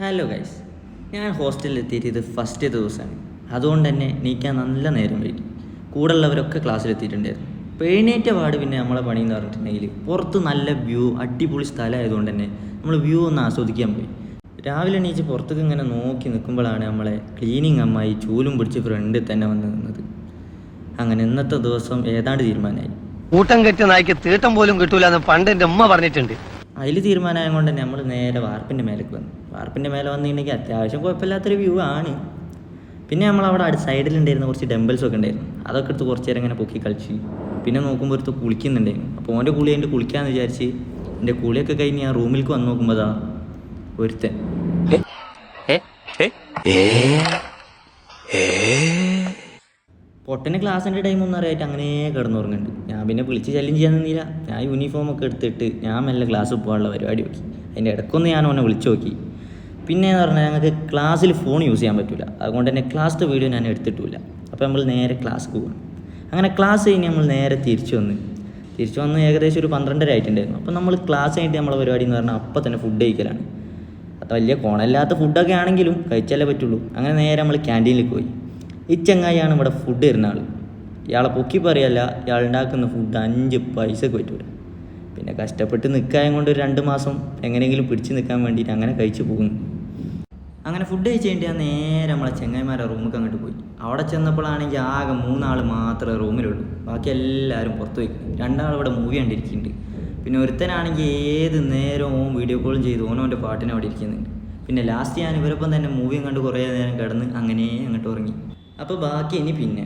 Hello guys, ഞാൻ ഹോസ്റ്റലിൽ എത്തിയിട്ട് ഇത് ഫസ്റ്റ് ദിവസമാണ്. അതുകൊണ്ട് തന്നെ നീക്കാൻ നല്ല നേരം വൈകി. കൂടെയുള്ളവരൊക്കെ ക്ലാസ്സിലെത്തിയിട്ടുണ്ടായിരുന്നു. അപ്പോൾ എഴുന്നേറ്റ പാട് പിന്നെ നമ്മളെ പണി എന്ന് പറഞ്ഞിട്ടുണ്ടെങ്കിൽ പുറത്ത് നല്ല വ്യൂ, അടിപൊളി സ്ഥലമായതുകൊണ്ട് തന്നെ നമ്മൾ വ്യൂ ഒന്ന് ആസ്വദിക്കാൻ പോയി. രാവിലെ എണീച്ച് പുറത്തേക്ക് ഇങ്ങനെ നോക്കി നിൽക്കുമ്പോഴാണ് നമ്മളെ ക്ലീനിങ് അമ്മായി ചൂലും പിടിച്ച് ഫ്രണ്ടിൽ തന്നെ വന്ന് നിന്നത്. അങ്ങനെ ഇന്നത്തെ ദിവസം ഏതാണ്ട് തീരുമാനമായി. കൂട്ടം കെട്ടി നായ്ക്ക് തീട്ടം പോലും കിട്ടൂല എന്ന് പണ്ട് എൻ്റെ ഉമ്മ പറഞ്ഞിട്ടുണ്ട്. അതിൽ തീരുമാനമായത് കൊണ്ട് തന്നെ നമ്മൾ നേരെ വാർപ്പിൻ്റെ മേലേക്ക് വന്നു. വാർപ്പിൻ്റെ മേലെ വന്നിട്ടുണ്ടെങ്കിൽ അത്യാവശ്യം കുഴപ്പമില്ലാത്തൊരു വ്യൂ ആണ്. പിന്നെ നമ്മളവിടെ സൈഡിലുണ്ടായിരുന്ന കുറച്ച് ഡംബൽസൊക്കെ ഉണ്ടായിരുന്നു. അതൊക്കെ എടുത്ത് കുറച്ച് നേരം ഇങ്ങനെ പൊക്കി കളിച്ച്. പിന്നെ നോക്കുമ്പോൾ ഒരുത്ത് കുളിക്കുന്നുണ്ടായിരുന്നു. അപ്പോൾ ഓൻ്റെ കുളി കഴിഞ്ഞിട്ട് കുളിക്കാമെന്ന് വിചാരിച്ച് എൻ്റെ കുളിയൊക്കെ കഴിഞ്ഞ് ഞാൻ റൂമിലേക്ക് വന്ന് നോക്കുമ്പോൾ അതാ ഒരുത്തൻ പൊട്ടന് ക്ലാസ്സിൻ്റെ ടൈമൊന്നും അറിയായിട്ട് അങ്ങനെ കിടന്നുറങ്ങുന്നുണ്ട്. ഞാൻ പിന്നെ വിളിച്ച് ശല്യം ചെയ്യാൻ നിന്നില്ല. ഞാൻ യൂണിഫോമൊക്കെ എടുത്തിട്ട് ഞാൻ മെല്ലെ ക്ലാസ്സിൽ പോകാനുള്ള പരിപാടി നോക്കി. അതിൻ്റെ ഇടയ്ക്കൊന്ന് ഞാൻ ഓനെ വിളിച്ചു നോക്കി. പിന്നെയെന്ന് പറഞ്ഞാൽ ഞങ്ങൾക്ക് ക്ലാസ്സിൽ ഫോൺ യൂസ് ചെയ്യാൻ പറ്റില്ല. അതുകൊണ്ട് തന്നെ ക്ലാസ്സിൻ്റെ വീഡിയോ ഞാൻ എടുത്തിട്ടില്ല. അപ്പോൾ നമ്മൾ നേരെ ക്ലാസ്സിൽ പോകണം. അങ്ങനെ ക്ലാസ് കഴിഞ്ഞ് നമ്മൾ നേരെ തിരിച്ചു വന്ന് ഏകദേശം ഒരു 12:30 ആയിട്ടുണ്ടായിരുന്നു. അപ്പോൾ നമ്മൾ ക്ലാസ് കഴിഞ്ഞിട്ട് നമ്മളെ പരിപാടി എന്ന് പറഞ്ഞാൽ അപ്പം തന്നെ ഫുഡ് കഴിക്കലാണ്. അത് വലിയ കോണല്ലാത്ത ഫുഡൊക്കെ ആണെങ്കിലും കഴിച്ചാലേ പറ്റുള്ളൂ. അങ്ങനെ നേരെ നമ്മൾ ക്യാൻറ്റീനിലേക്ക് പോയി. ഈ ചങ്ങായിയാണ് ഇവിടെ ഫുഡ് തരുന്ന ആൾ. ഇയാളെ പൊക്കി പറയല്ല, ഇയാൾ ഉണ്ടാക്കുന്ന ഫുഡ് 5 പൈസക്ക് പറ്റൂല. പിന്നെ കഷ്ടപ്പെട്ട് നിൽക്കാനും കൊണ്ട് ഒരു 2 മാസം എങ്ങനെയെങ്കിലും പിടിച്ച് നിൽക്കാൻ വേണ്ടിയിട്ട് അങ്ങനെ കഴിച്ചു പോകുന്നു. അങ്ങനെ ഫുഡ് കഴിച്ച് കഴിഞ്ഞിട്ട് ഞാൻ നേരെ നമ്മളെ ചെങ്ങായിമാരുടെ റൂമിലേക്ക് അങ്ങോട്ട് പോയി. അവിടെ ചെന്നപ്പോഴാണെങ്കിൽ ആകെ 3 ആൾ മാത്രമേ റൂമിലുള്ളൂ. ബാക്കി എല്ലാവരും പുറത്ത് പോയി. 2 ആൾ ഇവിടെ മൂവി കണ്ടിരിക്കുന്നുണ്ട്. പിന്നെ ഒരുത്തനാണെങ്കിൽ ഏത് നേരവും വീഡിയോ കോളും ചെയ്ത് ഓനോൻ്റെ പാട്ടിനെ അവിടെ ഇരിക്കുന്നുണ്ട്. പിന്നെ ലാസ്റ്റ് ഞാൻ ഇവരൊപ്പം തന്നെ മൂവിയും കണ്ട് കുറേ നേരം കിടന്ന് അങ്ങനെ അങ്ങോട്ട് ഉറങ്ങി. അപ്പോൾ ബാക്കി ഇനി പിന്നെ